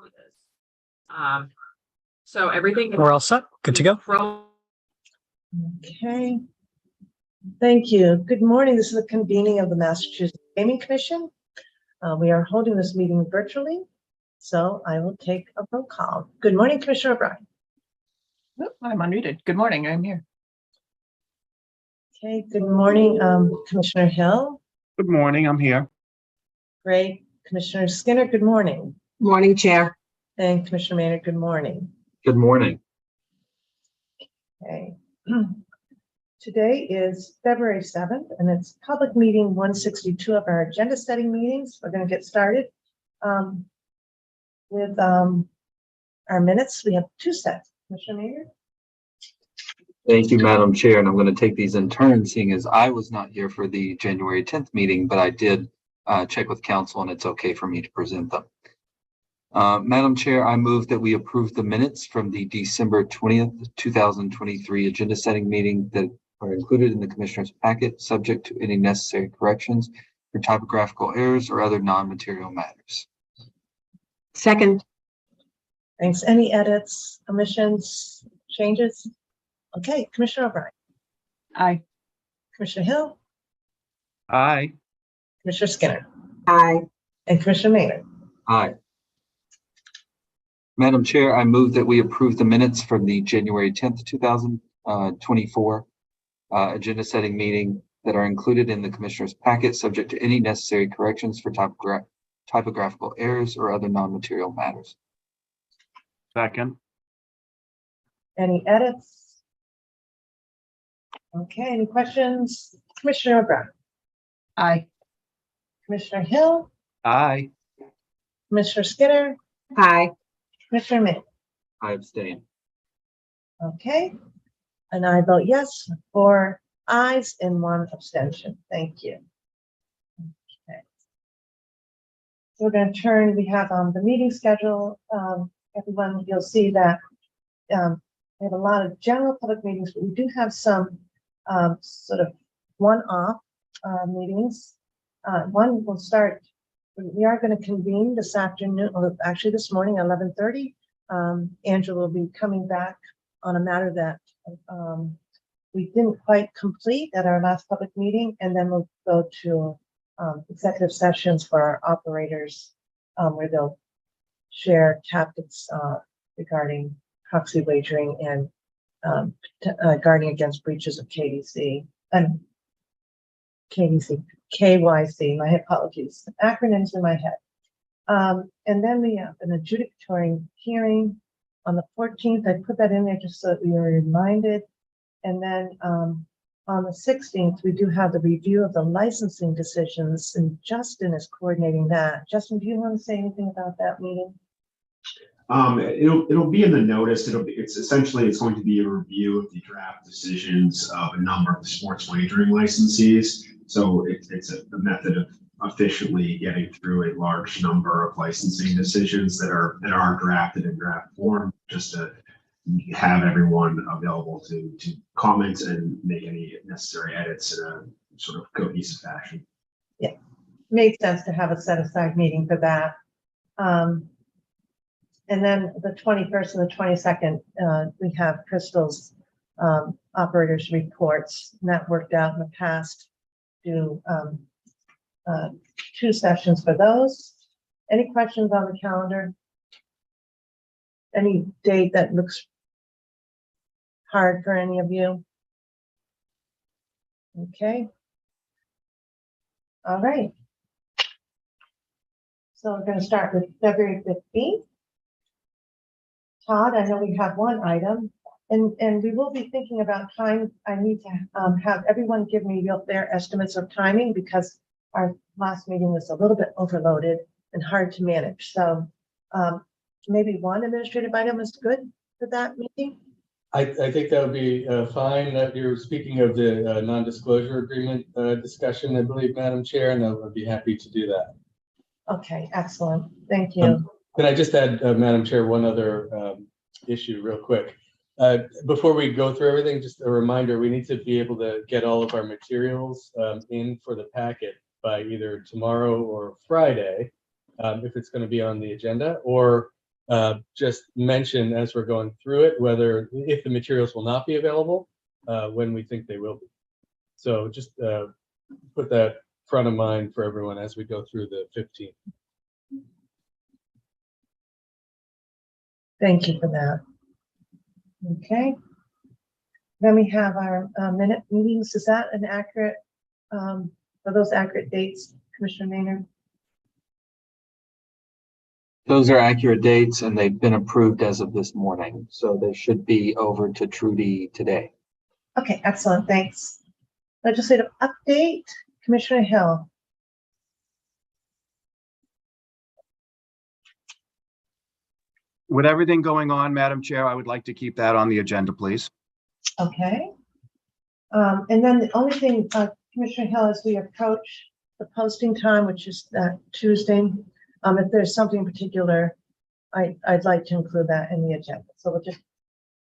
is. So everything. We're all set. Good to go. Okay. Thank you. Good morning. This is the convening of the Massachusetts Gaming Commission. We are holding this meeting virtually, so I will take a roll call. Good morning, Commissioner O'Brien. Oh, I'm unmuted. Good morning. I'm here. Okay. Good morning, Commissioner Hill. Good morning. I'm here. Great. Commissioner Skinner, good morning. Morning, Chair. And Commissioner Maynard, good morning. Good morning. Okay. Today is February 7th, and it's public meeting 162 of our agenda setting meetings. We're going to get started with our minutes. We have two sets. Commissioner Maynard? Thank you, Madam Chair. And I'm going to take these in turn, seeing as I was not here for the January 10th meeting, but I did check with council and it's okay for me to present them. Madam Chair, I move that we approve the minutes from the December 20th, 2023 agenda setting meeting that are included in the Commissioner's packet, subject to any necessary corrections for typographical errors or other non-material matters. Second. Thanks. Any edits, omissions, changes? Okay, Commissioner O'Brien. Aye. Commissioner Hill. Aye. Commissioner Skinner. Aye. And Commissioner Maynard. Aye. Madam Chair, I move that we approve the minutes from the January 10th, 2024 agenda setting meeting that are included in the Commissioner's packet, subject to any necessary corrections for typographical errors or other non-material matters. Second. Any edits? Okay, any questions? Commissioner O'Brien. Aye. Commissioner Hill. Aye. Commissioner Skinner. Aye. Commissioner Maynard. I abstain. Okay, and I vote yes, 4 ayes and 1 abstention. Thank you. Okay. So we're going to turn, we have the meeting schedule. Everyone, you'll see that we have a lot of general public meetings, but we do have some sort of one-off meetings. One will start, we are going to convene this afternoon, or actually this morning, 11:30. Angela will be coming back on a matter that we didn't quite complete at our last public meeting, and then we'll go to executive sessions for our operators, where they'll share tactics regarding proxy wagering and guarding against breaches of KYC. My apologies, acronyms in my head. And then we have an adjudicatory hearing on the 14th. I put that in there just so that we were reminded. And then on the 16th, we do have the review of the licensing decisions, and Justin is coordinating that. Justin, do you want to say anything about that meeting? It'll be in the notice. It's going to be a review of the draft decisions of a number of the sports wagering licensees. So it's a method of efficiently getting through a large number of licensing decisions that are drafted in draft form, just to have everyone available to comment and make any necessary edits in a sort of cohesive fashion. Yeah, made sense to have a set aside meeting for that. And then the 21st and the 22nd, we have Crystal's operators reports, and that worked out in the past. Do 2 sessions for those. Any questions on the calendar? Any date that looks hard for any of you? Okay. All right. So we're going to start with February 15th. Todd, I know we have one item, and we will be thinking about time. I need to have everyone give me their estimates of timing, because our last meeting was a little bit overloaded and hard to manage. So maybe one administrative item is good for that meeting. I think that would be fine. You're speaking of the non-disclosure agreement discussion, I believe, Madam Chair, and I'd be happy to do that. Okay, excellent. Thank you. Can I just add, Madam Chair, one other issue real quick? Before we go through everything, just a reminder, we need to be able to get all of our materials in for the packet by either tomorrow or Friday, if it's going to be on the agenda, or just mention as we're going through it, whether if the materials will not be available, when we think they will be. So just put that front of mind for everyone as we go through the 15th. Thank you for that. Okay. Then we have our minute meetings. Is that an accurate, are those accurate dates, Commissioner Maynard? Those are accurate dates and they've been approved as of this morning. So they should be over to Trudy today. Okay, excellent. Thanks. Legislative update, Commissioner Hill. With everything going on, Madam Chair, I would like to keep that on the agenda, please. Okay. And then the only thing, Commissioner Hill, as we approach the posting time, which is that Tuesday, if there's something particular, I'd like to include that in the agenda. So we'll just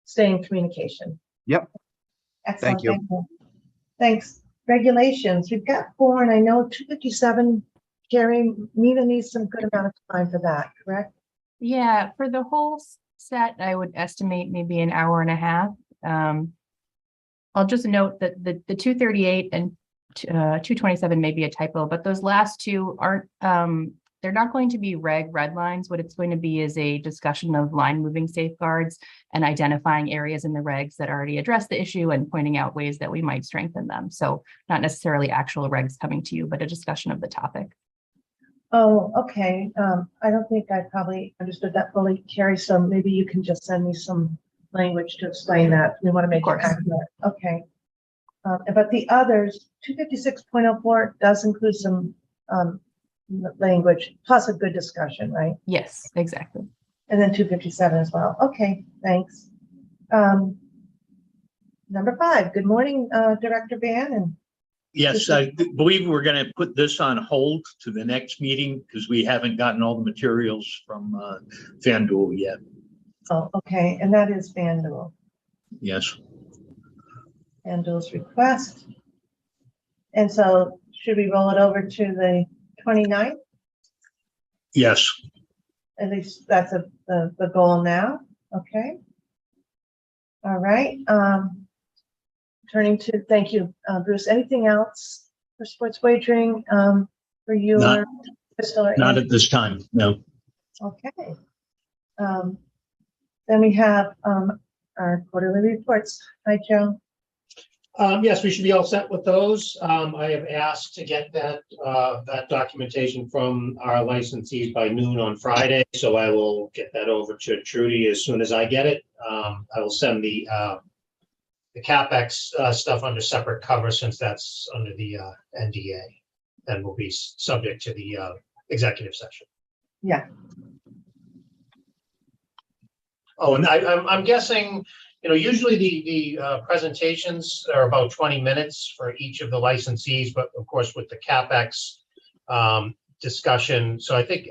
stay in communication. Yep. Excellent. Thank you. Thanks. Regulations, we've got 4, and I know 257, Carrie, Nina needs some good amount of time for that, correct? Yeah, for the whole set, I would estimate maybe an hour and a half. I'll just note that the 238 and 227 may be a typo, but those last two aren't, they're not going to be red lines. What it's going to be is a discussion of line moving safeguards and identifying areas in the regs that already address the issue and pointing out ways that we might strengthen them. So not necessarily actual regs coming to you, but a discussion of the topic. Oh, okay. I don't think I probably understood that fully, Carrie, so maybe you can just send me some language to explain that. We want to make it accurate. Okay. But the others, 256.04 does include some language, plus a good discussion, right? Yes, exactly. And then 257 as well. Okay, thanks. Number 5, good morning, Director Bannon. Yes, I believe we're going to put this on hold to the next meeting because we haven't gotten all the materials from FanDuel yet. Oh, okay, and that is FanDuel. Yes. FanDuel's request. And so should we roll it over to the 29th? Yes. At least that's the goal now. Okay. All right. Turning to, thank you, Bruce. Anything else for sports wagering for you Not- or Crystal? Or Not Andy? at this time, no. Okay. Then we have our quarterly reports. Hi, Joe. Yes, we should be all set with those. I have asked to get that documentation from our licensees by noon on Friday, so I will get that over to Trudy as soon as I get it. I will send the CapEx stuff under separate cover since that's under the NDA and will be subject to the executive session. Yeah. Oh, and I'm guessing, usually the presentations are about 20 minutes for each of the licensees, but of course with the CapEx discussion. So I think,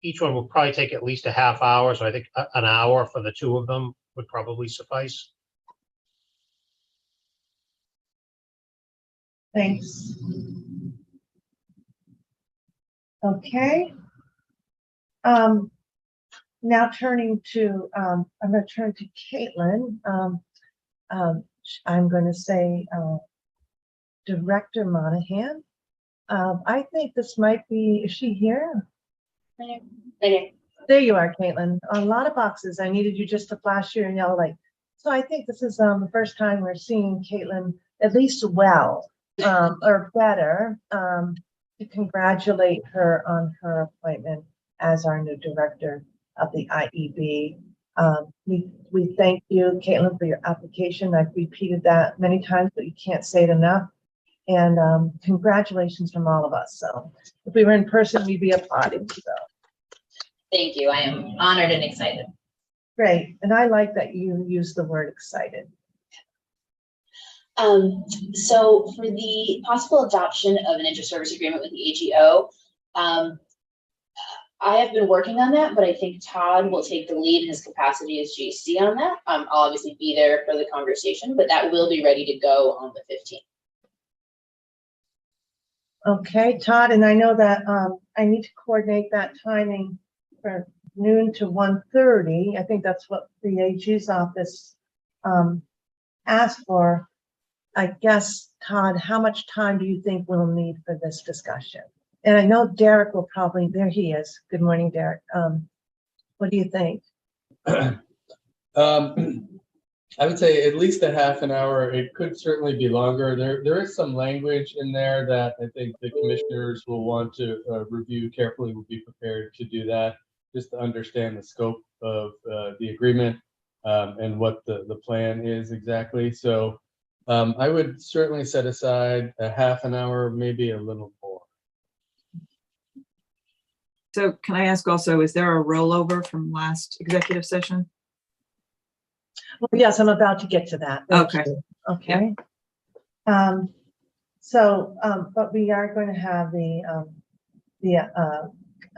each one will probably take at least a half hour. So I think an hour for the 2 of them would probably suffice. Thanks. Okay. Now turning to, I'm going to turn to Caitlin. I'm going to say Director Monahan. I think this might be, is she here? There you are, Caitlin. A lot of boxes. I needed you just to flash your yellow light. So I think this is the first time we're seeing Caitlin at least well, or better, to congratulate her on her appointment as our new director of the IEB. We thank you, Caitlin, for your application. I've repeated that many times, but you can't say it enough. And congratulations from all of us. So if we were in person, we'd be applauding. So thank you. I am honored and excited. great. And I like that you use the word excited. So for the possible adoption of an inter-service agreement with the AGO, I have been working on that, but I think Todd will take the lead in his capacity as GC on that. I'll obviously be there for the conversation, but that will be ready to go on the 15th. Okay, Todd, and I know that I need to coordinate that timing for noon to 1:30. I think that's what the AG's office asked for. I guess, Todd, how much time do you think we'll need for this discussion? And I know Derek will probably, there he is. Good morning, Derek. What do you think? I would say at least a half an hour. It could certainly be longer. There is some language in there that I think the commissioners will want to review carefully, will be prepared to do that, just to understand the scope of the agreement and what the plan is exactly. So I would certainly set aside a half an hour, maybe a little more. So can I ask also, is there a rollover from last executive session? Well, yes, I'm about to get to that. Thank Okay. you. Okay. But we are going to have the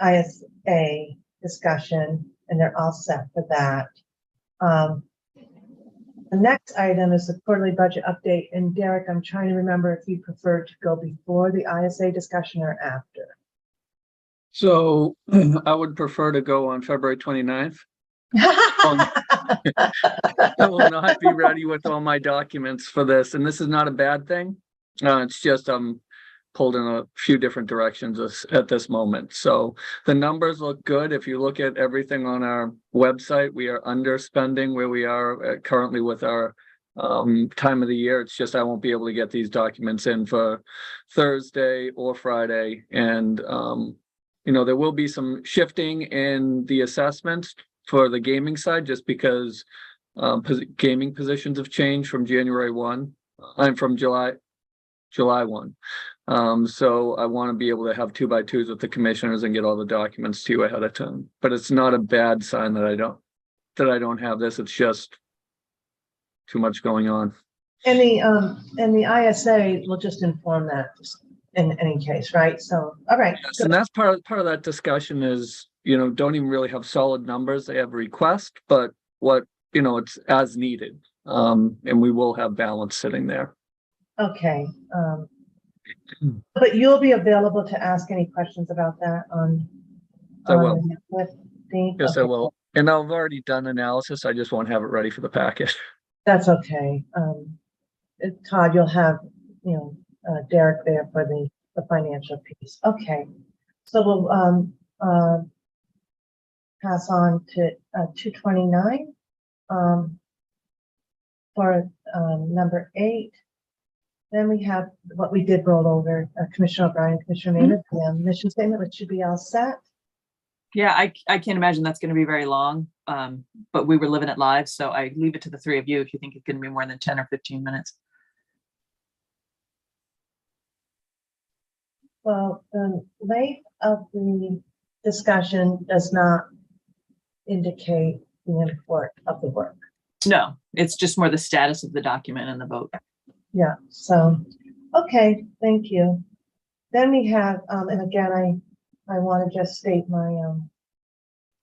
ISA discussion, and they're all set for that. The next item is the quarterly budget update. And Derek, I'm trying to remember if you prefer to go before the ISA discussion or after. So I would prefer to go on February 29th. I will not be ready with all my documents for this, and this is not a bad thing. It's just I'm pulled in a few different directions at this moment. So the numbers look good. If you look at everything on our website, we are underspending where we are currently with our time of the year. It's just I won't be able to get these documents in for Thursday or Friday, and there will be some shifting in the assessments for the gaming side, just because gaming positions have changed from January 1. I'm from July 1. So I want to be able to have 2x2s with the commissioners and get all the documents to you ahead of time. But it's not a bad sign that I don't have this. It's just too much going on. And the ISA will just inform that in any case, right? So, all right. Yes, and that's part of that discussion is, don't even really have solid numbers. They have a request, but it's as needed. And we will have balance sitting there. Okay. But you'll be available to ask any questions about that on. I will. Yes, okay. I will. And I've already done analysis. I just won't have it ready for the packet. That's okay. Todd, you'll have, Derek there for the financial piece. Okay. So we'll pass on to 229 for number 8. Then we have what we did roll over, Commissioner O'Brien, Commissioner Maynard, the mission statement, which should be all set. Yeah, I can't imagine that's going to be very long, but we were living it live, so I leave it to the three of you if you think it's going to be more than 10 or 15 minutes. Well, the length of the discussion does not indicate the import of the work. No, it's just more the status of the document and the vote. Yeah, so, okay, thank you. Then we have, and again, I want to just state my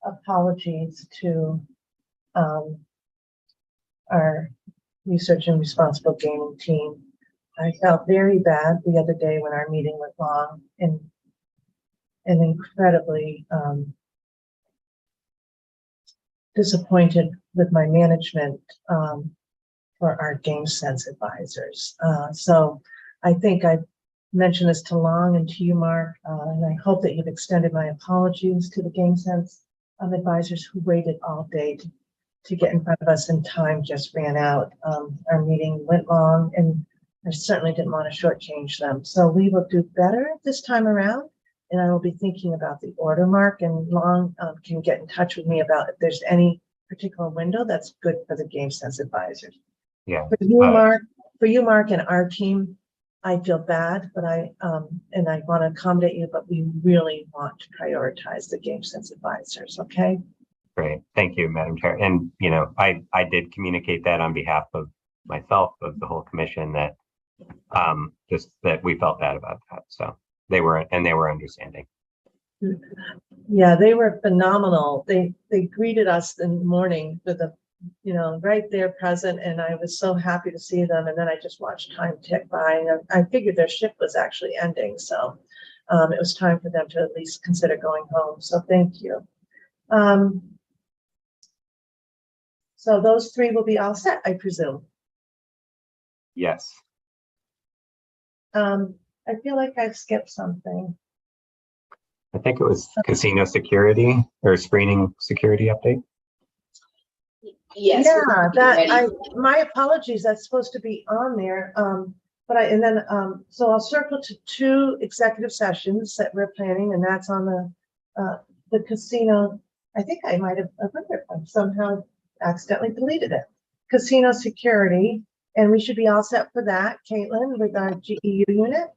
apologies to our research and responsible gaming team. I felt very bad the other day when our meeting went long and incredibly disappointed with my management for our Game Sense advisors. So I think I mentioned this to Long and to you, Mark, and I hope that you've extended my apologies to the Game Sense advisors who waited all day to get in front of us, and time just ran out. Our meeting went long, and I certainly didn't want to shortchange them. So we will do better this time around, and I will be thinking about the order, Mark, and Long can get in touch with me about if there's any particular window that's good for the Game Sense advisors. Yeah. For you, Mark, and our team, I feel bad, but I want to accommodate you, but we really want to prioritize the Game Sense advisors, okay? Great. Thank you, Madam Chair. And, I did communicate that on behalf of myself, of the whole commission, that just that we felt bad about that. So they were understanding. Yeah, they were phenomenal. They greeted us in the morning with a, right there present, and I was so happy to see them. And then I just watched time tick by, and I figured their shift was actually ending. So it was time for them to at least consider going home. So thank you. So those three will be all set, I presume. Yes. I feel like I've skipped something. I think it was casino security or screening security update. Yes. Yeah, we're that ready. my apologies, that's supposed to be on there. So I'll circle to 2 executive sessions that we're planning, and that's on the casino. I think I might have, somehow accidentally deleted it. Casino security, and we should be all set for that, Caitlin, with our GEU unit.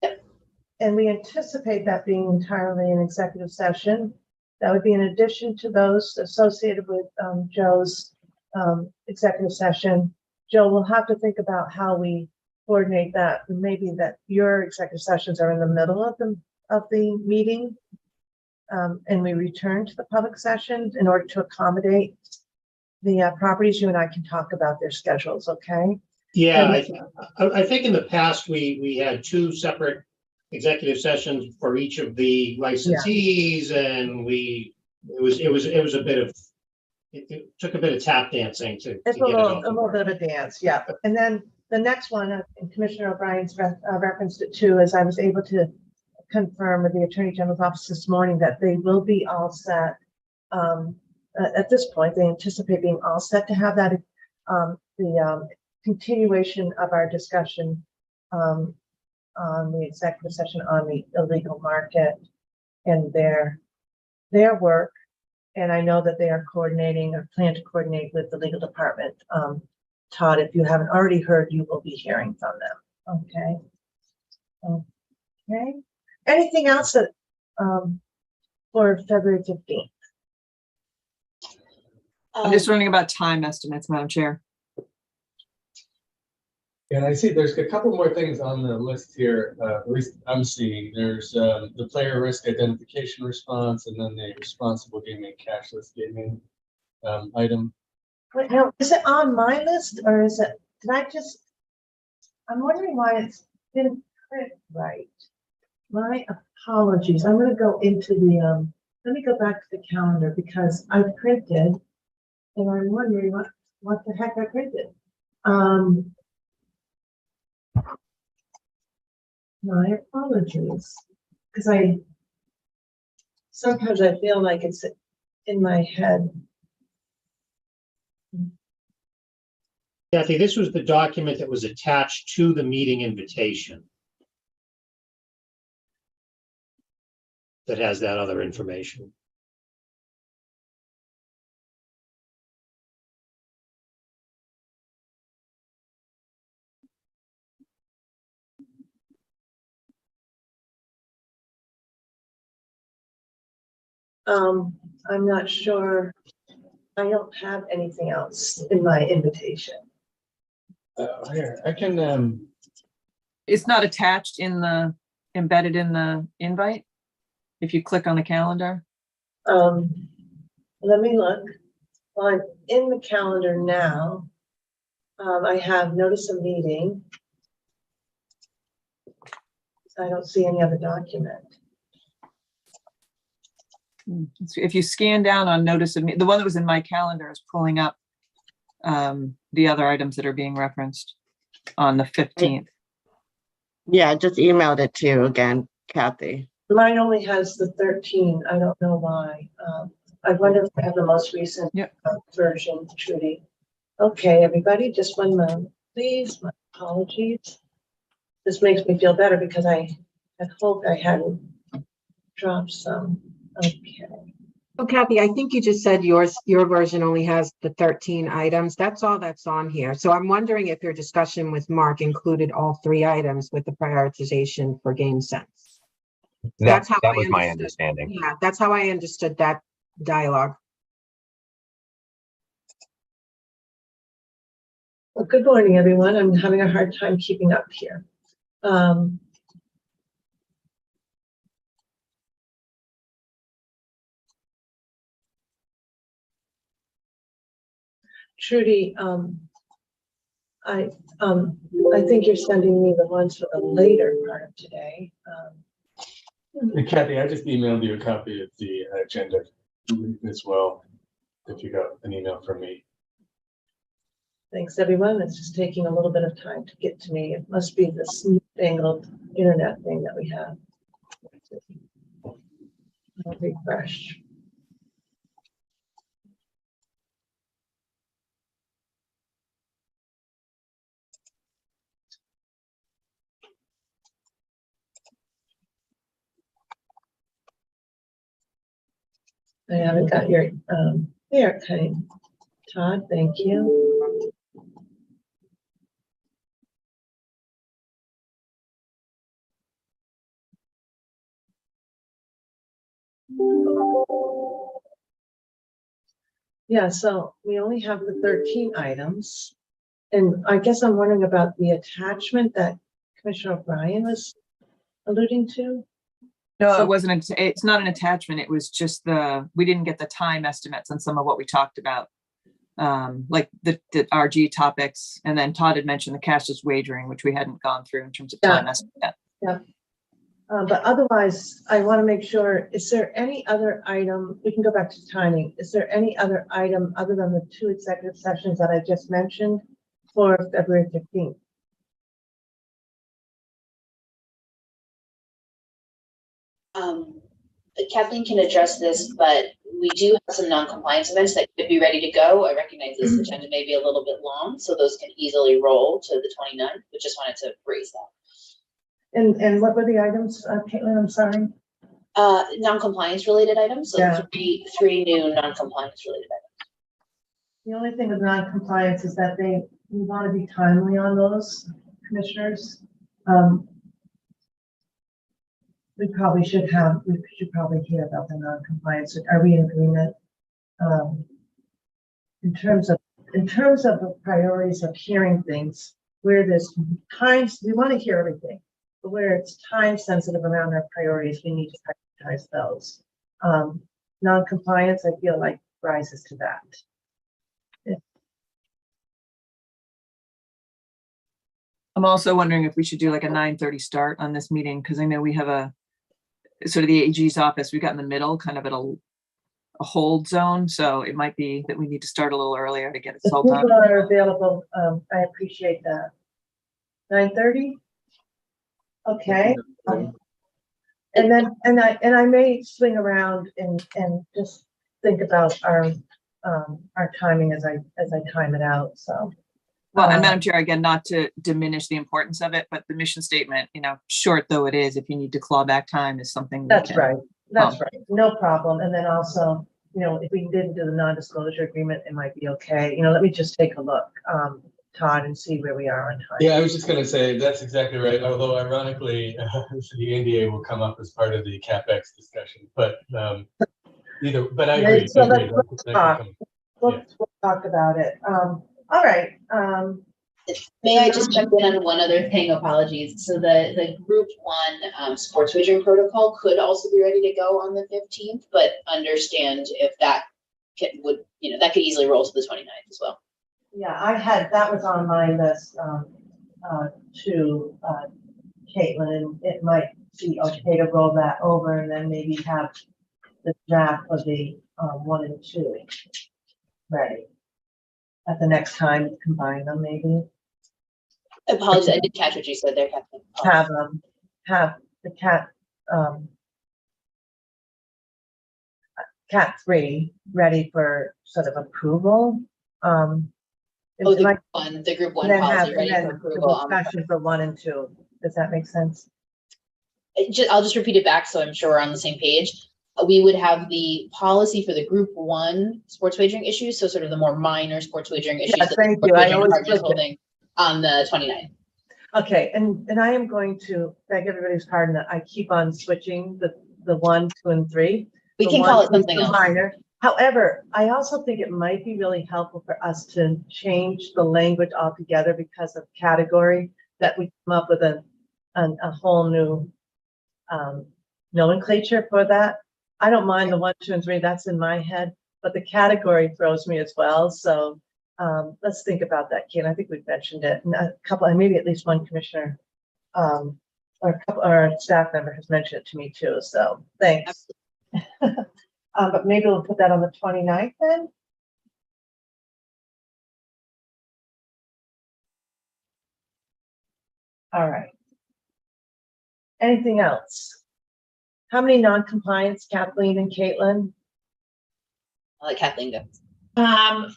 Yep. And we anticipate that being entirely an executive session. That would be in addition to those associated with Joe's executive session. Joe, we'll have to think about how we coordinate that. Maybe that your executive sessions are in the middle of the meeting, and we return to the public session in order to accommodate the properties. You and I can talk about their schedules, okay? Yeah, I think in the past, we had 2 separate executive sessions for each of the licensees, and it was a bit of, it took a bit of tap dancing to It's get a it all to little work. bit of a dance, yeah. And then the next one, and Commissioner O'Brien's referenced it too, is I was able to confirm with the Attorney General's office this morning that they will be all set. At this point, they anticipate being all set to have that the continuation of our discussion on the executive session on the illegal market and their work. And I know that they are coordinating or plan to coordinate with the legal department. Todd, if you haven't already heard, you will be hearing from them. Okay. Okay. Anything else that for February 15th? I'm just wondering about time estimates, Madam Chair. And I see there's a couple more things on the list here, at least I'm seeing. There's the player risk identification response, and then the responsible gaming cashless gaming item. Wait, no, is it on my list or is it, I'm wondering why it's didn't print right. My apologies. I'm gonna go into the, let me go back to the calendar because I printed and I'm wondering what the heck I printed. My apologies, because sometimes I feel like it's in my head. Kathy, this was the document that was attached to the meeting invitation that has that other information. I'm not sure. I don't have anything else in my invitation. Here, I can, It's not attached embedded in the invite? If you click on the calendar? Let me look. Well, I'm in the calendar now. I have notice of meeting. I don't see any other document. If you scan down on notice of me, the one that was in my calendar is pulling up the other items that are being referenced on the 15th. Yeah, I just emailed it to you again, Kathy. Mine only has the 13. I don't know why. I wonder if I have the most recent version, Trudy. Okay, everybody, just one moment, please. My apologies. This makes me feel better because I had hoped I hadn't dropped some. Okay. Oh, Kathy, I think you just said your version only has the 13 items. That's all that's on here. So I'm wondering if your discussion with Mark included all 3 items with the prioritization for game sense. That was my understanding. Yeah, that's how I understood that dialogue. Well, good morning, everyone. I'm having a hard time keeping up here. Trudy, I think you're sending me the ones for the later part of today. Kathy, I just emailed you a copy of the agenda as well, if you got an email from me. Thanks, everyone. It's just taking a little bit of time to get to me. It must be this newfangled internet thing that we have. I'll refresh. I haven't got your there, kind Todd. Thank you. Yeah, so we only have the 13 items. And I guess I'm wondering about the attachment that Commissioner O'Brien was alluding to. No, So- it wasn't, it's not an attachment. It was just we didn't get the time estimates on some of what we talked about. Like the RG topics, and then Todd had mentioned the cashless wagering, which we hadn't gone through in terms of time estimate. Yeah. But otherwise, I want to make sure, is there any other item, we can go back to timing. Is there any other item other than the 2 executive sessions that I just mentioned for February 15th? Kathleen can address this, but we do have some non-compliance events that could be ready to go. I recognize this agenda may be a little bit long, so those can easily roll to the 29th, but just wanted to raise that. And what were the items, Caitlin? I'm sorry. Non-compliance related items, so Yeah. three new non-compliance related items. The only thing with non-compliance is that we want to be timely on those, commissioners. We should probably hear about the non-compliance. Are we in agreement? In terms of the priorities of hearing things, where there's times, we want to hear everything, but where it's time sensitive around our priorities, we need to prioritize those. Non-compliance, I feel like rises to that. I'm also wondering if we should do like a 9:30 start on this meeting, because I know we have a sort of the AG's office, we got in the middle, kind of at a hold zone. So it might be that we need to start a little earlier to get it If all done. people are available, I appreciate that. 9:30? Okay. And then, I may swing around and just think about our timing as I time it out, so. Well, and Madam Chair, again, not to diminish the importance of it, but the mission statement, short though it is, if you need to claw back time is something. That's right. That's right. No problem. And then also, if we didn't do the non-disclosure agreement, it might be okay. Let me just take a look, Todd, and see where we are on time. Yeah, I was just going to say that's exactly right. Although ironically, the NDA will come up as part of the CapEx discussion. But I agree. So I agree. let's talk. We'll talk about it. All right. May I just jump in on one other thing? Apologies. So the group 1 sports wagering protocol could also be ready to go on the 15th, but understand if that that could easily roll to the 29th as well. Yeah, that was on my list to Caitlin, and it might be okay to roll that over and then maybe have the draft of the 1 and 2 ready at the next time, combine them maybe. I apologize. I didn't catch what you said there, Kathleen. Have the cat 3 ready for sort of approval. The group 1 policy ready for approval. Discussion for 1 and 2. Does that make sense? I'll just repeat it back so I'm sure we're on the same page. We would have the policy for the group 1 sports wagering issues, so sort of the more minor sports wagering issues. Yeah, thank you. I always holding on the 29th. Okay, and I am going to beg everybody's pardon that I keep on switching the 1, 2, and 3. We can call it something else. Minor. However, I also think it might be really helpful for us to change the language altogether because of category, that we come up with a whole new nomenclature for that. I don't mind the 1, 2, and 3. That's in my head, but the category throws me as well. So let's think about that, Ken. I think we've mentioned it. And a couple, and maybe at least one commissioner or a staff member has mentioned it to me too. So thanks. But maybe we'll put that on the 29th then. All right. Anything else? How many non-compliance, Kathleen and Caitlin? I'll let Kathleen go.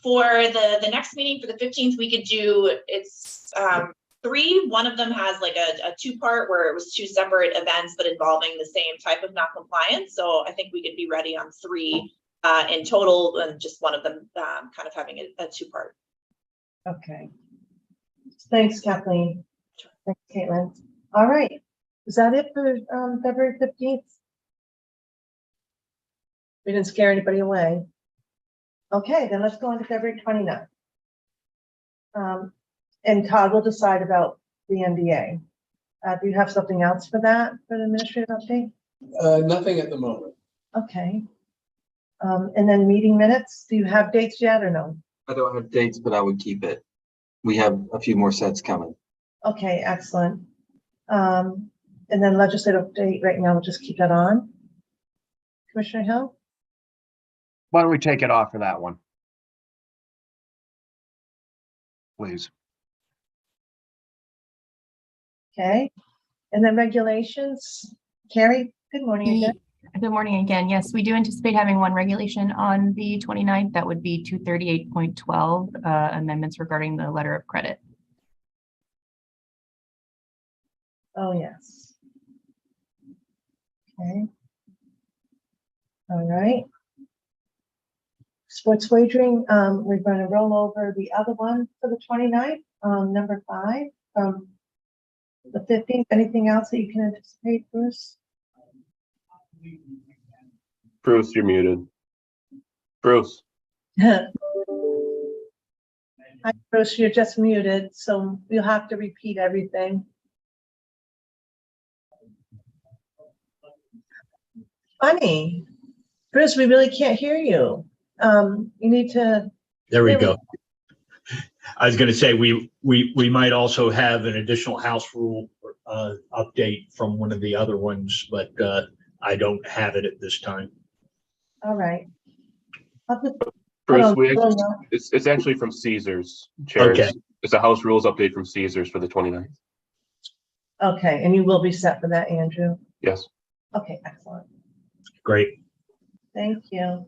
For the next meeting for the 15th, we could do, it's 3. One of them has like a 2-part where it was 2 separate events, but involving the same type of non-compliance. So I think we could be ready on 3 in total, and just one of them kind of having a 2-part. Okay. Thanks, Kathleen. Thanks, Caitlin. All right. Is that it for February 15th? We didn't scare anybody away. Okay, then let's go on to February 29th. And Todd will decide about the NDA. Do you have something else for that, for the administrative update? Nothing at the moment. Okay. And then meeting minutes, do you have dates yet or no? I don't have dates, but I would keep it. We have a few more sets coming. Okay, excellent. And then legislative update right now, we'll just keep that on. Commissioner Hill? Why don't we take it off for that one? Please. Okay. And then regulations. Carrie, good morning again. Good morning again. Yes, we do anticipate having one regulation on the 29th. That would be 238.12 amendments regarding the letter of credit. Oh, yes. Okay. All right. Sports wagering, we're going to roll over the other one for the 29th, number 5 from the 15th. Anything else that you can anticipate, Bruce? Bruce, you're muted. Bruce. Hi, Bruce, you're just muted, so you'll have to repeat everything. Funny. Bruce, we really can't hear you. You need to. There we go. I was going to say, we might also have an additional house rule update from one of the other ones, but I don't have it at this time. All right. Bruce, it's actually from Caesars. Chairs. Okay. It's a house rules update from Caesars for the 29th. Okay, and you will be set for that, Andrew? Yes. Okay, excellent. Great. Thank you.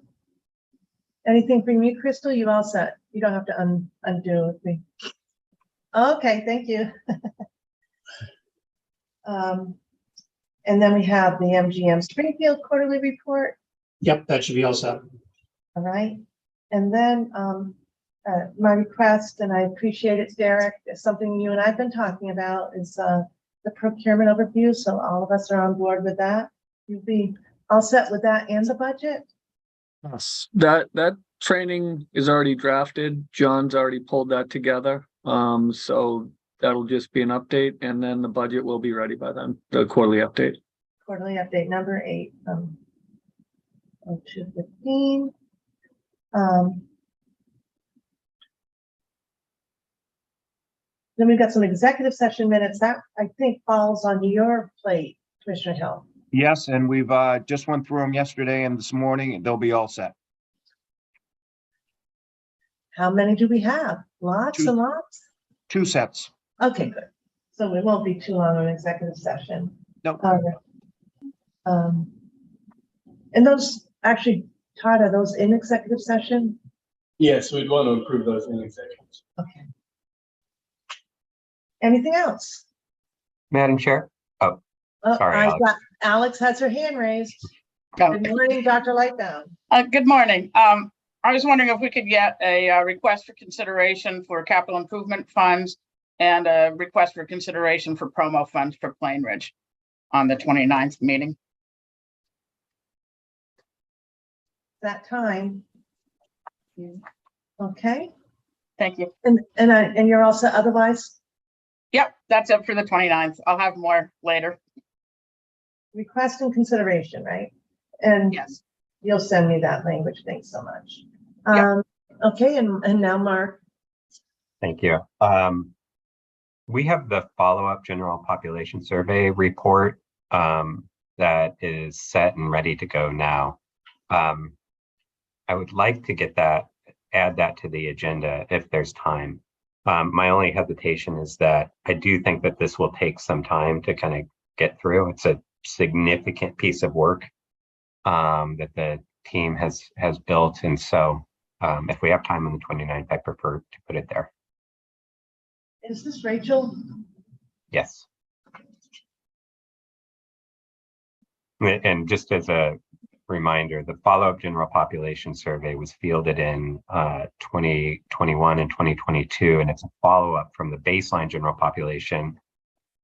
Anything from you, Crystal? You all set? You don't have to undo with me. Okay, thank you. And then we have the MGM Springfield quarterly report. Yep, that should be all set. All right. And then my request, and I appreciate it, Derek, is something you and I've been talking about, is the procurement overview. So all of us are on board with that. You'll be all set with that and the budget? Yes. That training is already drafted. John's already pulled that together. So that'll just be an update, and then the budget will be ready by then, the quarterly update. Quarterly update number 8 from 0215. Then we've got some executive session minutes that I think falls on your plate, Commissioner Hill. Yes, and we've just went through them yesterday and this morning, and they'll be all set. How many do we have? Lots and lots? 2 sets. Okay, good. So we won't be too long on executive session. Nope. All right. And those actually, Todd, are those in executive session? Yes, we'd want to approve those in executives. Okay. Anything else? Madam Chair? Oh, sorry, I've Alex. got Alex has her hand raised. Good morning, Dr. Lightbound. Good morning. I was wondering if we could get a request for consideration for capital improvement funds and a request for consideration for promo funds for Plain Ridge on the 29th meeting. That time. Okay. Thank you. And you're also otherwise? Yep, that's it for the 29th. I'll have more later. Request and consideration, right? And yes, you'll send me that language. Thanks so much. Yep. Okay, and now Mark. Thank you. We have the follow-up general population survey report that is set and ready to go now. I would like to add that to the agenda if there's time. My only hesitation is that I do think that this will take some time to kind of get through. It's a significant piece of work that the team has built. And so if we have time on the 29th, I prefer to put it there. Is this Rachel? Yes. And just as a reminder, the follow-up general population survey was fielded in 2021 and 2022, and it's a follow-up from the baseline general population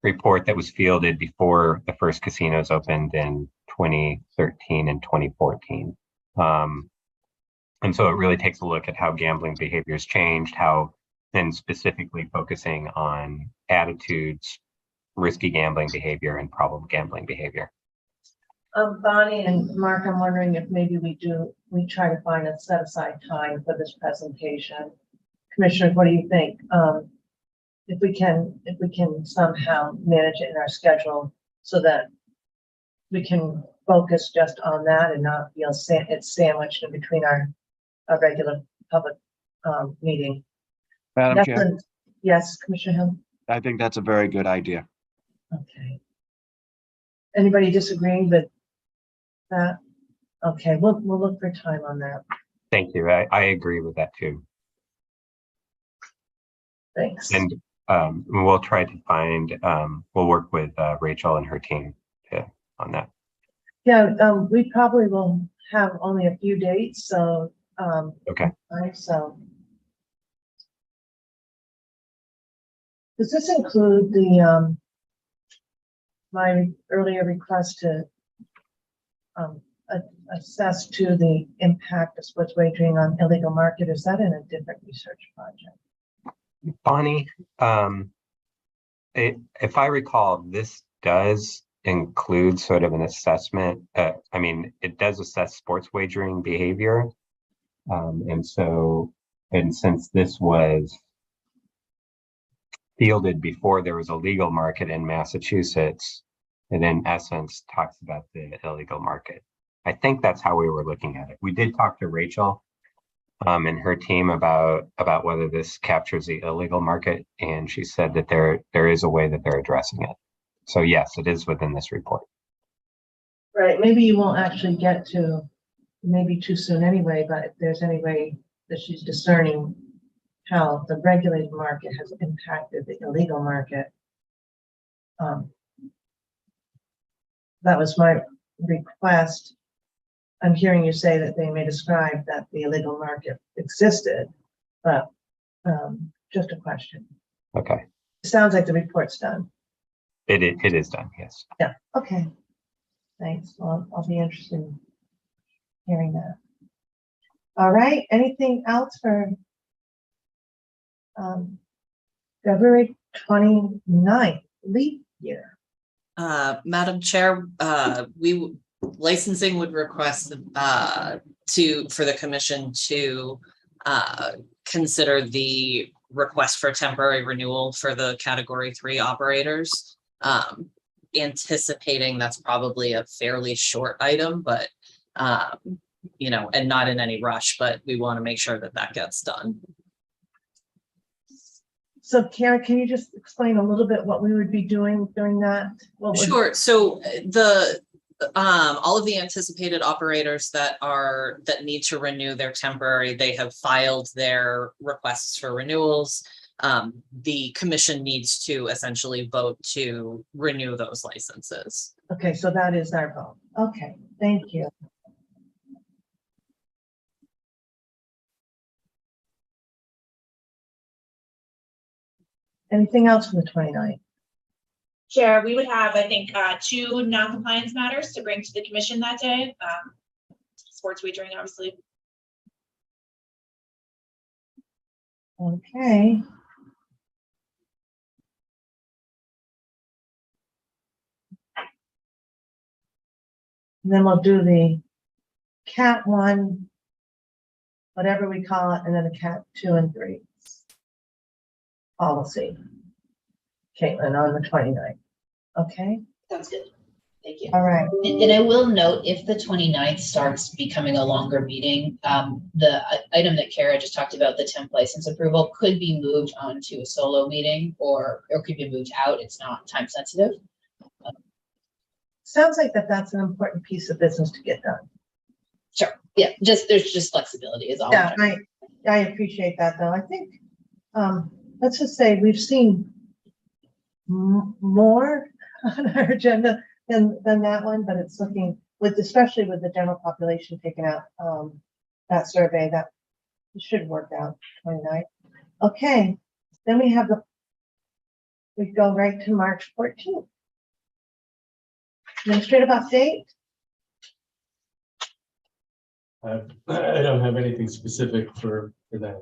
report that was fielded before the first casinos opened in 2013 and 2014. And so it really takes a look at how gambling behaviors changed, and specifically focusing on attitudes, risky gambling behavior, and problem gambling behavior. Bonnie and Mark, I'm wondering if maybe we try to find a set aside time for this presentation. Commissioners, what do you think? If we can somehow manage it in our schedule so that we can focus just on that and not feel it's sandwiched in between our regular public meeting. Madam Chair, Yes, Commissioner Hill. I think that's a very good idea. Okay. Anybody disagreeing with that? Okay, we'll look for time on that. Thank you. I agree with that too. Thanks. And we'll try to find, we'll work with Rachel and her team on that. Yeah, we probably will have only a few dates, so Okay. So does this include the my earlier request to assess to the impact of sports wagering on illegal market? Is that in a different research project? Bonnie, if I recall, this does include sort of an assessment. I mean, it does assess sports wagering behavior. And since this was fielded before there was a legal market in Massachusetts, it in essence talks about the illegal market. I think that's how we were looking at it. We did talk to Rachel and her team about whether this captures the illegal market, and she said that there is a way that they're addressing it. So yes, it is within this report. Right, maybe you won't actually get to, maybe too soon anyway, but if there's any way that she's discerning how the regulated market has impacted the illegal market. That was my request. I'm hearing you say that they may describe that the illegal market existed, but just a question. Okay. It sounds like the report's done. It is done, yes. Yeah, okay. Thanks. Well, I'll be interested in hearing that. All right, anything else for February 29th, leap year? Madam Chair, licensing would request for the commission to consider the request for temporary renewal for the Category 3 operators. Anticipating that's probably a fairly short item, but you know, and not in any rush, but we want to make sure that that gets done. So Karen, can you just explain a little bit what we would be doing during that? Sure. So the all of the anticipated operators that need to renew their temporary, they have filed their requests for renewals. The commission needs to essentially vote to renew those licenses. Okay, so that is our vote. Okay, thank you. Anything else from the 29th? Chair, we would have, I think, 2 non-compliance matters to bring to the commission that day. Sports wagering, obviously. Okay. And then we'll do the Cat 1, whatever we call it, and then the Cat 2 and 3 policy. Caitlin, on the 29th. Okay. Sounds good. Thank you. All right. And I will note, if the 29th starts becoming a longer meeting, the item that Kara just talked about, the temp license approval, could be moved onto a solo meeting or could be moved out. It's not time sensitive. Sounds like that's an important piece of business to get done. Sure. Yeah, there's just flexibility is all. Yeah, I appreciate that though. I think, let's just say we've seen more on our agenda than that one, but it's looking especially with the general population taken out, that survey, that should work out 29. Okay, then we go right to March 14th. Administrative update. I don't have anything specific for that.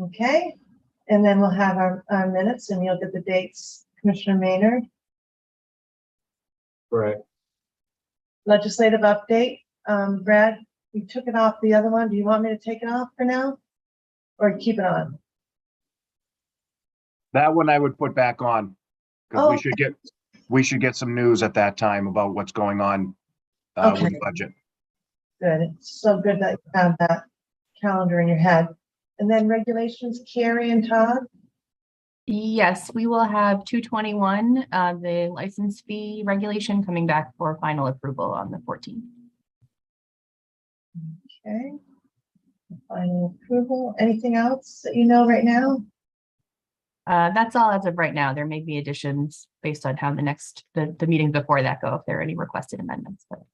Okay, and then we'll have our minutes and you'll get the dates, Commissioner Maynard. Right. Legislative update, Brad, you took it off the other one. Do you want me to take it off for now? Or keep it on? That one I would put back on. Because Oh. we should get some news at that time about what's going on with the budget. Good, it's so good that you have that calendar in your head. And then regulations, Carrie and Todd? Yes, we will have 221, the license fee regulation coming back for final approval on the 14th. Okay. Final approval. Anything else that you know right now? That's all as of right now. There may be additions based on how the meeting before that go, if there are any requested amendments. But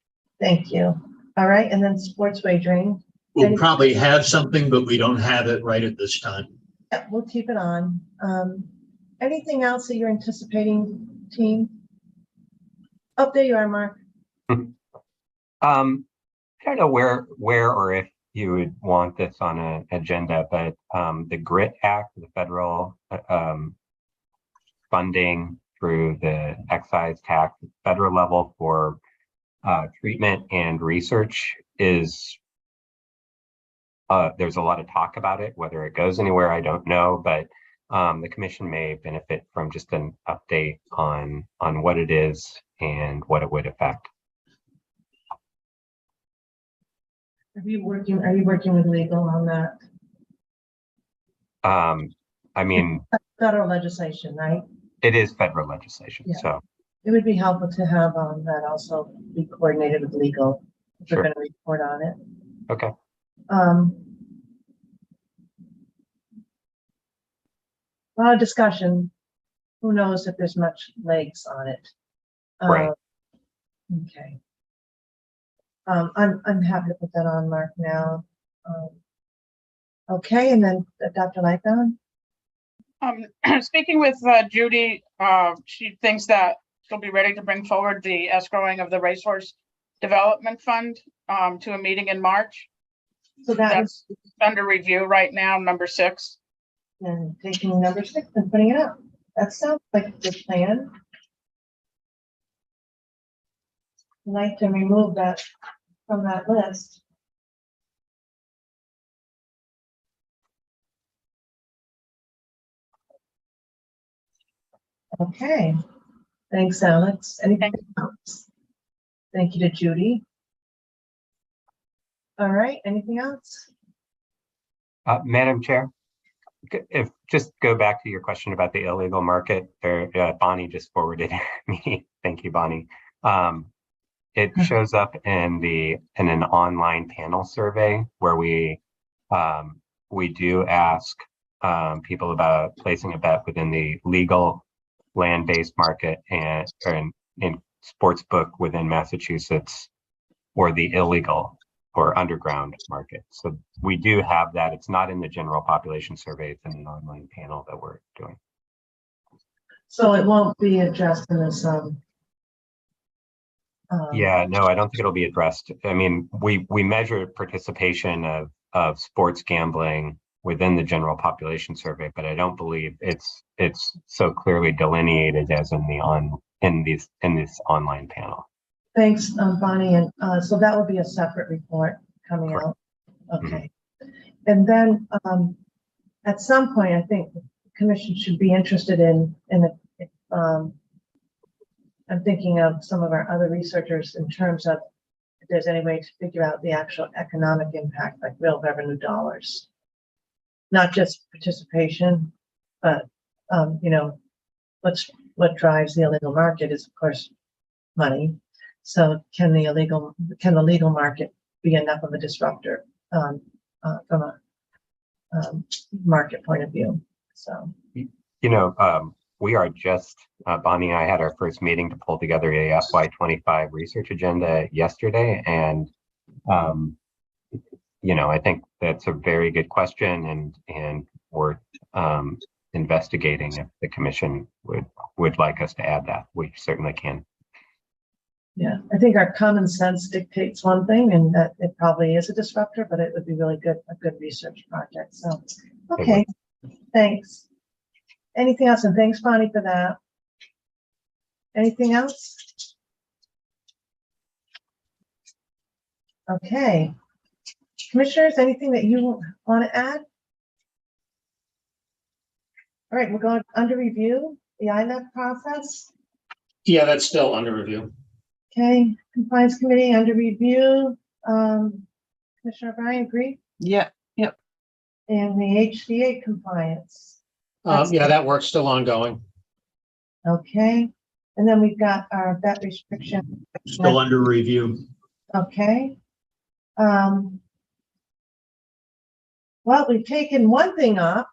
Thank you. All right, and then sports wagering. We'll probably have something, but we don't have it right at this time. Yeah, we'll keep it on. Anything else that you're anticipating, team? Oh, there you are, Mark. I don't know where or if you would want this on an agenda, but the GRIT Act, the federal funding through the excise tax at the federal level for treatment and research is, there's a lot of talk about it. Whether it goes anywhere, I don't know, but the commission may benefit from just an update on what it is and what it would affect. Are you working with legal on that? I mean, Federal legislation, right? it is federal legislation, Yeah. so. It would be helpful to have that also be coordinated with legal if we're Sure. going to report on it. Okay. A lot of discussion. Who knows if there's much legs on it? Right. Okay. I'm happy to put that on, Mark, now. Okay, and then Dr. Lightbound. Speaking with Judy, she thinks that she'll be ready to bring forward the escrowing of the Racehorse Development Fund to a meeting in March. So that's under review right now, number 6. And taking number 6 and putting it up. That sounds like a good plan. I'd like to remove that from that list. Okay, thanks, Alex. Anything else? Thank you to Judy. All right, anything else? Madam Chair, if just go back to your question about the illegal market, there, Bonnie just forwarded me. Thank you, Bonnie. It shows up in an online panel survey where we do ask people about placing a bet within the legal land-based market and in sports book within Massachusetts, or the illegal or underground market. So we do have that. It's not in the general population survey. It's in an online panel that we're doing. So it won't be addressed in this. Yeah, no, I don't think it'll be addressed. I mean, we measure participation of sports gambling within the general population survey, but I don't believe it's so clearly delineated as in this online panel. Thanks, Bonnie, and so that will be a separate report coming Correct. out. Okay, and then at some point, I think the commission should be interested in I'm thinking of some of our other researchers in terms of if there's any way to figure out the actual economic impact, like real revenue dollars. Not just participation, but, you know, what drives the illegal market is, of course, money. So can the legal market be enough of a disruptor from a market point of view? So, You know, we are just, Bonnie and I had our first meeting to pull together a FY25 research agenda yesterday. And, you know, I think that's a very good question and worth investigating. If the commission would like us to add that, we certainly can. yeah, I think our common sense dictates one thing, and that it probably is a disruptor, but it would be really good, a good research project. So, okay, thanks. Anything else? And thanks, Bonnie, for that. Anything else? Okay. Commissioners, anything that you want to add? All right, we're going under review, the ILEP process. Yeah, that's still under review. Okay, compliance committee under review. Commissioner O'Brien, agree? Yeah, yep. And the HCA compliance. Yeah, that work's still ongoing. Okay, and then we've got our vet restriction. Still under review. Okay. Well, we've taken one thing off.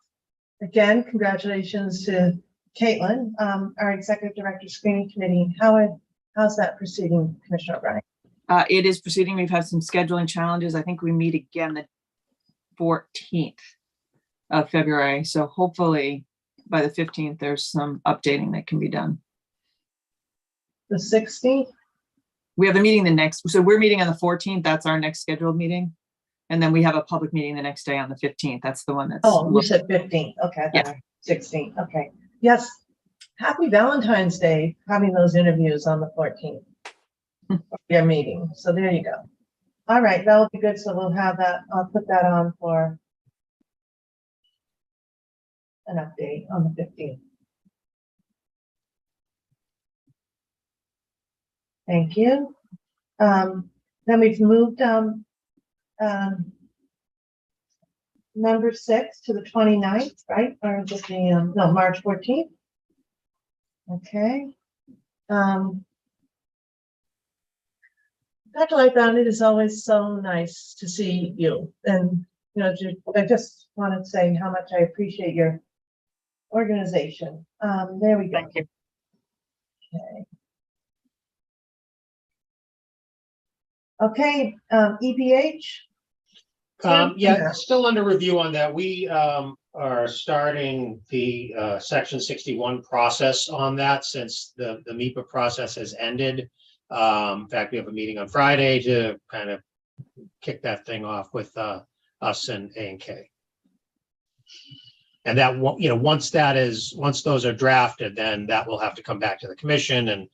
Again, congratulations to Caitlin, our executive director screening committee. How's that proceeding, Commissioner O'Brien? It is proceeding. We've had some scheduling challenges. I think we meet again the 14th of February. So hopefully by the 15th, there's some updating that can be done. The 16th? We have a meeting the next, so we're meeting on the 14th. That's our next scheduled meeting. And then we have a public meeting the next day on the 15th. That's the one that's. Oh, we said 15th. Okay, I thought 16th. Okay. Yes. Happy Valentine's Day, having those interviews on the 14th. Your meeting. So there you go. All right, that will be good. So we'll have that. I'll put that on for an update on the 15th. Thank you. Then we've moved number 6 to the 29th, right? Or just the no, March 14th. Okay. Dr. Lightbound, it is always so nice to see you. And, you know, I just want to say how much I appreciate your organization. There we go. Thank you. Okay. EBH. Yeah, still under review on that. We are starting the Section 61 process on that since the MIPA process has ended. In fact, we have a meeting on Friday to kind of kick that thing off with us and A&K. And that, you know, once those are drafted, then that will have to come back to the commission, and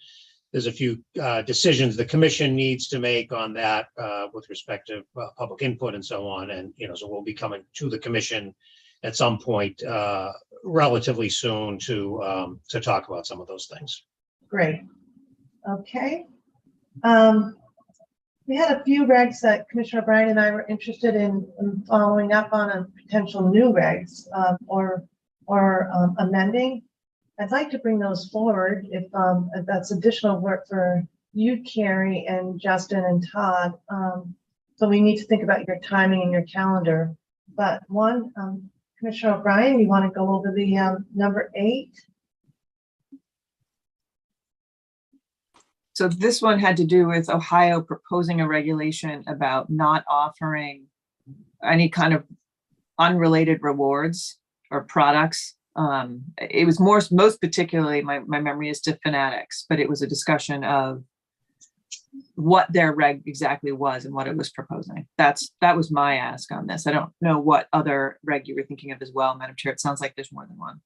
there's a few decisions the commission needs to make on that with respect to public input and so on. And, you know, so we'll be coming to the commission at some point relatively soon to talk about some of those things. Great. Okay. We had a few regs that Commissioner O'Brien and I were interested in following up on potential new regs or amending. I'd like to bring those forward if that's additional work for you, Carrie, and Justin and Todd. So we need to think about your timing and your calendar. But one, Commissioner O'Brien, you want to go over the number 8? So this one had to do with Ohio proposing a regulation about not offering any kind of unrelated rewards or products. It was most particularly, my memory is to Fanatics, but it was a discussion of what their reg exactly was and what it was proposing. That was my ask on this. I don't know what other reg you were thinking of as well, Madam Chair. It sounds like there's more than one.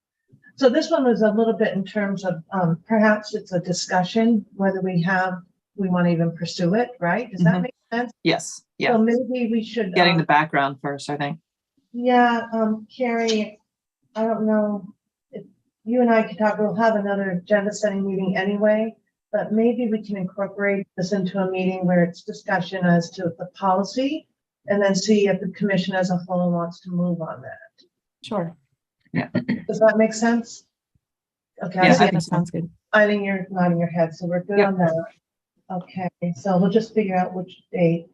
So this one was a little bit in terms of perhaps it's a discussion whether we want to even pursue it, right? Does that make sense? Yes. Yeah. So maybe we should Getting the background first, I think. Yeah, Carrie, I don't know if you and I could talk. We'll have another agenda setting meeting anyway. but maybe we can incorporate this into a meeting where it's discussion as to the policy and then see if the commission as a whole wants to move on that. Sure. Does that make sense? Okay. I Yeah, see I That sounds good. you're nodding your head, so we're good Yep. on that. Okay, so we'll just figure out which date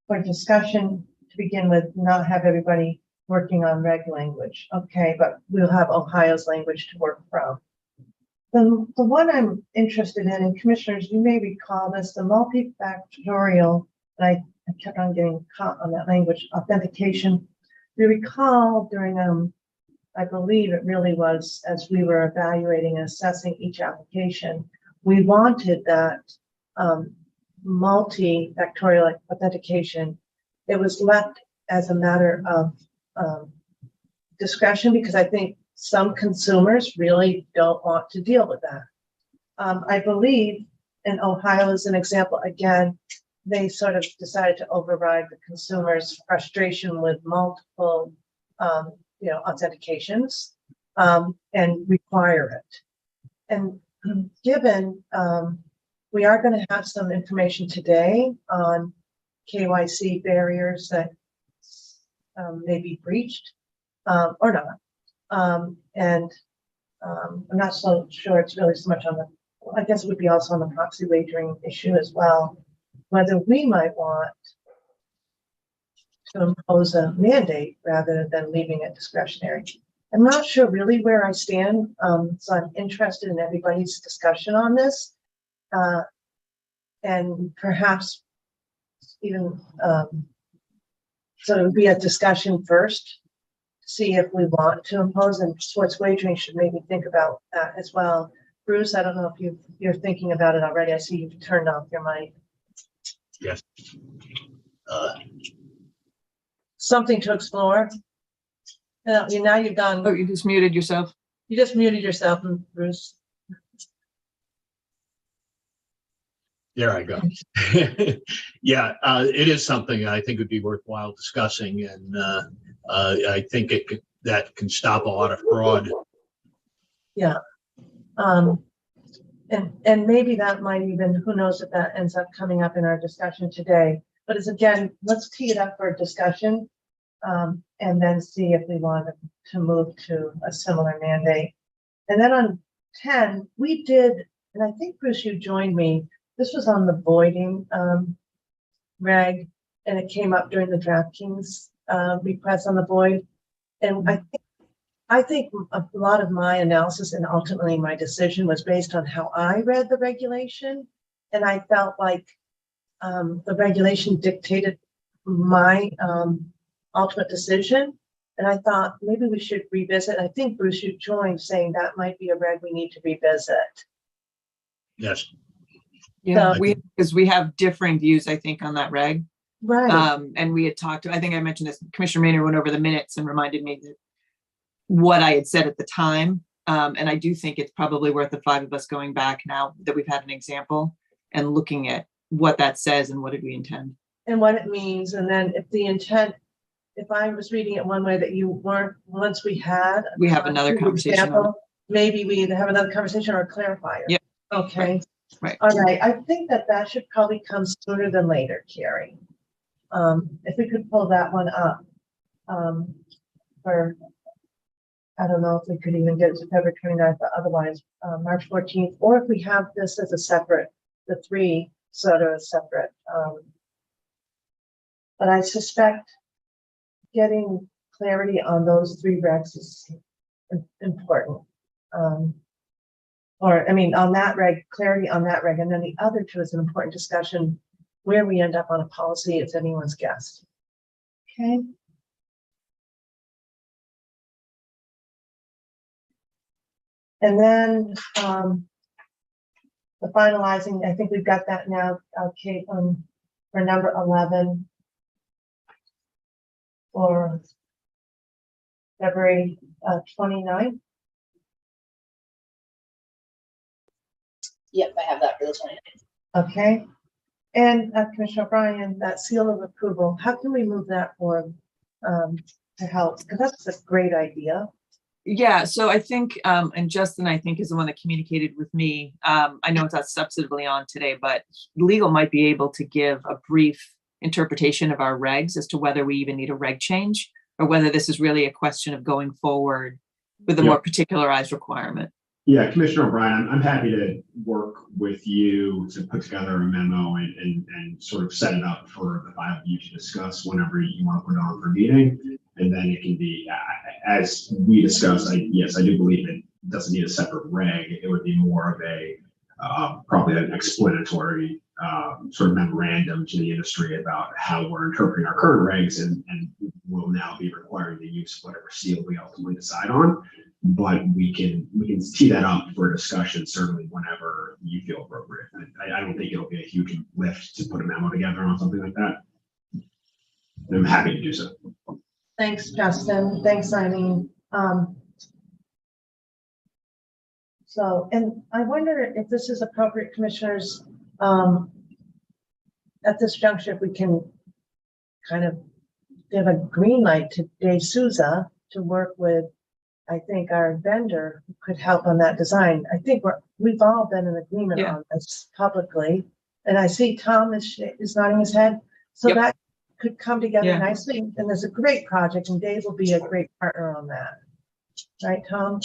for discussion to begin with, not have everybody working on reg language. Okay, but we'll have Ohio's language to work from. The one I'm interested in, and commissioners, you may recall this, the multifactorial, and I kept on getting caught on that language, authentication. You recall during, I believe it really was as we were evaluating and assessing each application, we wanted that multifactorial authentication. It was left as a matter of discretion because I think some consumers really don't want to deal with that. I believe in Ohio as an example, again, they sort of decided to override the consumer's frustration with multiple authentications and require it. And given we are going to have some information today on KYC barriers that may be breached or not. And I'm not so sure it's really so much on the, I guess it would be also on the proxy wagering issue as well, whether we might want to impose a mandate rather than leaving it discretionary. I'm not sure really where I stand, so I'm interested in everybody's discussion on this. And perhaps even so it would be a discussion first, see if we want to impose, and sports wagering should maybe think about that as well. Bruce, I don't know if you're thinking about it already. I see you've turned off your mic. Yes. Something to explore. Now you've gone. Oh, you just muted yourself. You just muted yourself, Bruce. There I go. Yeah, it is something I think would be worthwhile discussing, and I think that can stop a lot of fraud. Yeah. And maybe that might even, who knows if that ends up coming up in our discussion today. But as again, let's tee it up for a discussion and then see if we want to move to a similar mandate. And then on 10, we did, and I think Bruce, you joined me. This was on the voiding reg, and it came up during the DraftKings request on the void. And I think a lot of my analysis and ultimately my decision was based on how I read the regulation. And I felt like the regulation dictated my ultimate decision. And I thought maybe we should revisit. I think Bruce, you joined saying that might be a reg we need to revisit. Yes. Yeah, So- because we have differing views, I think, on that reg. Right. And we had talked, I think I mentioned this, Commissioner Maynard went over the minutes and reminded me that what I had said at the time. And I do think it's probably worth the 5 of us going back now that we've had an example and looking at what that says and what did we intend. And what it means. And then if the intent, if I was reading it one way that you weren't, once we had. We have another conversation on it. Example, maybe we either have another conversation or a clarifier. Yep. Okay. Right. All right. I think that should probably come sooner than later, Carrie. If we could pull that one up for, I don't know if we could even get it to February 29th, but otherwise March 14th, or if we have this as a separate, the 3 sort of separate. But I suspect getting clarity on those 3 regs is important. Or, I mean, on that reg, clarity on that reg, and then the other 2 is an important discussion. Where we end up on a policy, it's anyone's guess. Okay. And then the finalizing, I think we've got that now, Kate, for number 11 for February 29th. Yep, I have that for the 29th. Okay. And Commissioner O'Brien, that seal of approval, how can we move that forward to help? Because that's a great idea. Yeah, so I think, and Justin, I think, is the one that communicated with me. I know it's not substantively on today, but legal might be able to give a brief interpretation of our regs as to whether we even need a reg change or whether this is really a question of going forward with a more particularized requirement. Yeah, Commissioner O'Brien, I'm happy to work with you to put together a memo and sort of set it up for the five of you to discuss whenever you want to put it on for a meeting. And then it can be, as we discussed, yes, I do believe it doesn't need a separate reg. It would be more of a, probably an explanatory sort of memorandum to the industry about how we're interpreting our current regs and will now be requiring the use of whatever seal we ultimately decide on. But we can tee that up for discussion certainly whenever you feel appropriate. I don't think it'll be a huge lift to put a memo together on something like that. And I'm happy to do so. Thanks, Justin. Thanks, Eileen. So, and I wonder if this is appropriate, commissioners, at this juncture, if we can kind of give a green light to Dave Souza to work with, I think, our vendor who could help on that design. I think we've all been in agreement on this publicly. And I see Tom is nodding his head. So that could come together nicely. And there's a great project and Dave will be a great partner on that. Right, Tom?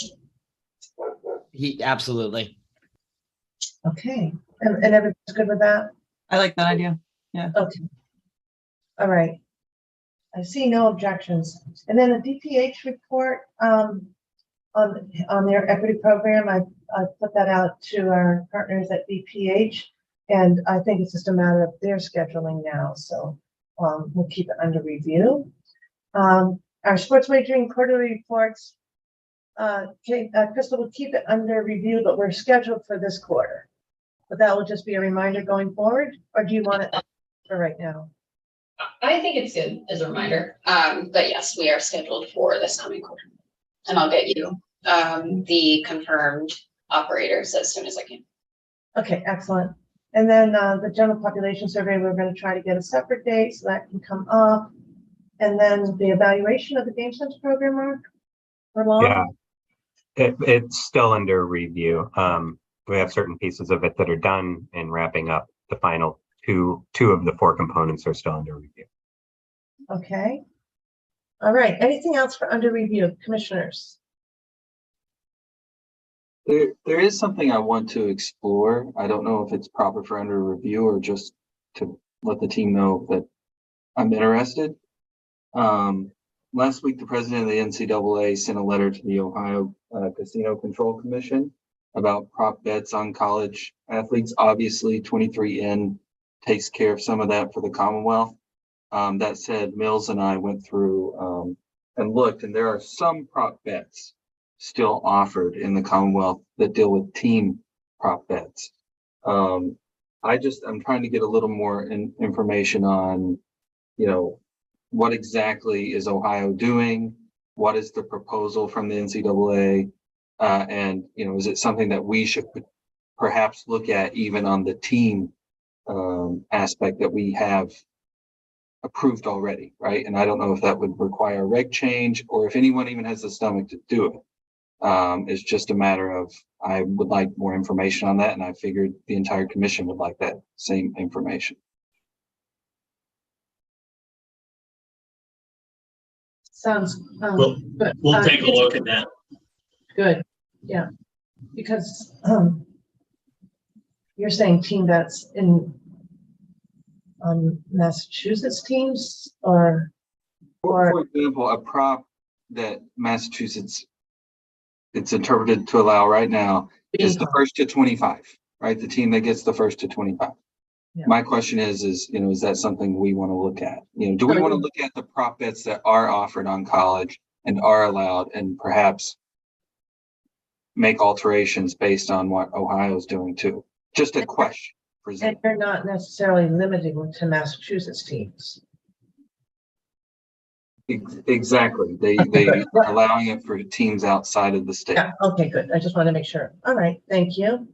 He absolutely. Okay. And everybody's good with that? I like that idea. Yeah. Okay. All right. I see no objections. And then the DPH report on their equity program, I put that out to our partners at DPH, and I think it's just a matter of their scheduling now. So we'll keep it under review. Our sports wagering quarterly reports, Crystal will keep it under review, but we're scheduled for this quarter. But that will just be a reminder going forward, or do you want it for right now? I think it's good as a reminder. But yes, we are scheduled for this coming quarter. And I'll get you the confirmed operators as soon as I can. Okay, excellent. And then the general population survey, we're going to try to get a separate date so that can come up. And then the evaluation of the Game Sense program, Mark, for long? Yeah, it's still under review. We have certain pieces of it that are done and wrapping up. The final two of the four components are still under review. Okay. All right. Anything else for under review, commissioners? There is something I want to explore. I don't know if it's proper for under review or just to let the team know that I'm interested. Last week, the president of the NCAA sent a letter to the Ohio Casino Control Commission about prop bets on college athletes. Obviously, 23N takes care of some of that for the Commonwealth. That said, Mills and I went through and looked, and there are some prop bets still offered in the Commonwealth that deal with team prop bets. I'm trying to get a little more information on, what exactly is Ohio doing? What is the proposal from the NCAA? And, is it something that we should perhaps look at even on the team aspect that we have approved already, right? And I don't know if that would require a reg change or if anyone even has the stomach to do it. It's just a matter of, I would like more information on that, and I figured the entire commission would like that same information. Sounds We'll take a look at that. Good. Yeah. Because you're saying team bets on Massachusetts teams or for example, a prop that Massachusetts it's interpreted to allow right now is the first to 25, right? The team that gets the first to 25. Yeah. My question is that something we want to look at? Do we want to look at the prop bets that are offered on college and are allowed and perhaps make alterations based on what Ohio is doing too? Just a question. And you're not necessarily limiting to Massachusetts teams. Exactly. They are allowing it for teams outside of the state. Yeah. Okay, good. I just want to make sure. All right. Thank you.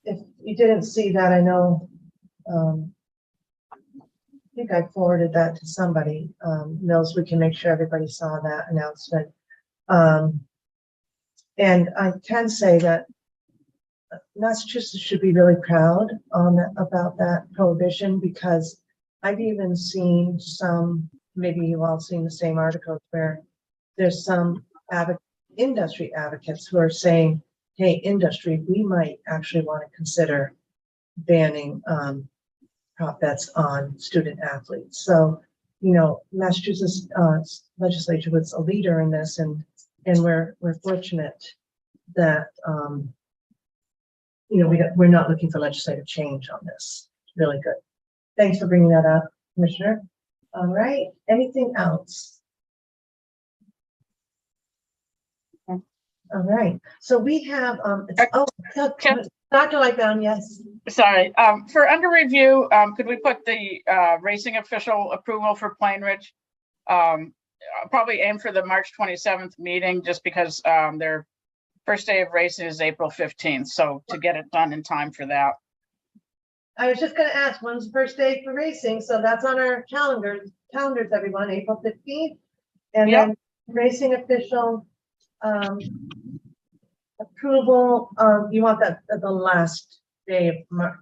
If you didn't see that, I know think I forwarded that to somebody, Mills, we can make sure everybody saw that announcement. And I can say that Massachusetts should be really proud about that prohibition, because I've even seen some, maybe you all seen the same articles where there's some industry advocates who are saying, hey, industry, we might actually want to consider banning prop bets on student athletes. So, you know, Massachusetts legislature was a leader in this, and we're fortunate that you know, we're not looking for legislative change on this. Really good. Thanks for bringing that up, Commissioner. All right, anything else? All right, so we have, Dr. Lightbound, yes. Sorry, for under review, could we put the racing official approval for Plain Ridge? Probably aim for the March 27th meeting, just because their first day of racing is April 15th, so to get it done in time for that. I was just going to ask, when's the first day for racing? So that's on our calendars, everyone, April 15th. And then racing official approval, you want that at the last day of March,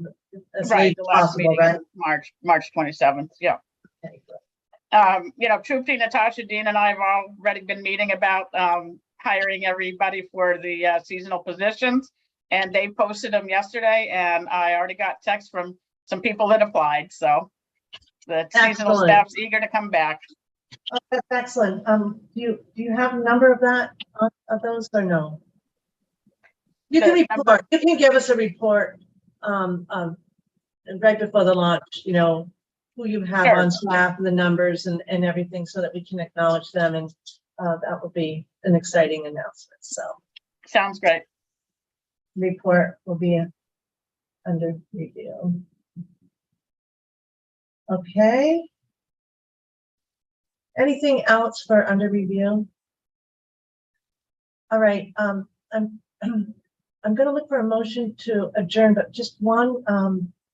as Right, late the as last possible, meeting right? of March 27th, yeah. Okay, good. You know, Troopy, Natasha, Dean, and I have already been meeting about hiring everybody for the seasonal positions, and they posted them yesterday, and I already got text from some people that applied, so the seasonal Excellent. staff's eager to come back. Oh, that's excellent. Do you have a number of of those or no? You can report. You can give us a report right before the launch. You know who you have on staff, the numbers, and everything, so that we can acknowledge them, and that will be an exciting announcement. So sounds great. Report will be under review. Okay. Anything else for under review? All right. I'm going to look for a motion to adjourn, but just one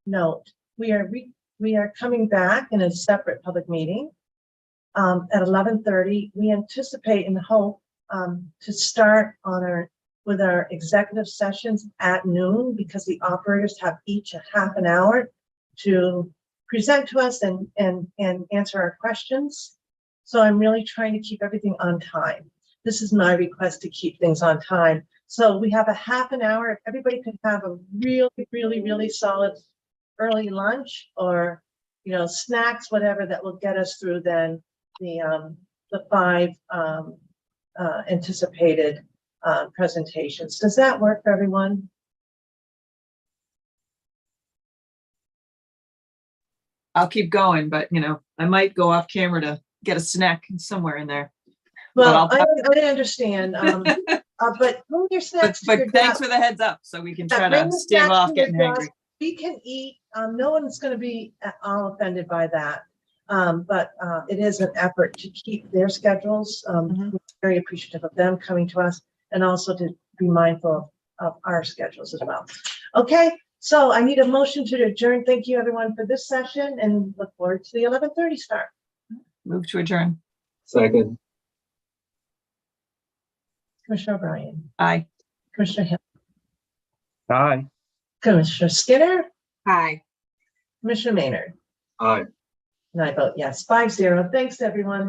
note: we are coming back in a separate public meeting at 11:30. We anticipate and hope to start with our executive sessions at noon, because the operators have each a half an hour to present to us and answer our questions. So I'm really trying to keep everything on time. This is my request, to keep things on time. So we have a half an hour. If everybody could have a really solid early lunch, or, you know, snacks, whatever that will get us through then the 5 anticipated presentations. Does that work for everyone? I'll keep going, but you know, I might go off camera to get a snack somewhere in there. Well, I understand, but bring your snacks. But thanks for the heads up, so we can try to stave off getting hungry. We can eat. No one's going to be at all offended by that. But it is an effort to keep their schedules. We're very appreciative of them coming to us, and also to be mindful of our schedules as well. Okay, so I need a motion to adjourn. Thank you, everyone, for this session, and look forward to the 11:30 start. Move to adjourn. Second. Commissioner O'Brien. Aye. Commissioner Hill. Aye. Commissioner Skinner. Aye. Commissioner Maynard. Aye. And I vote yes, 5-0. Thanks, everyone.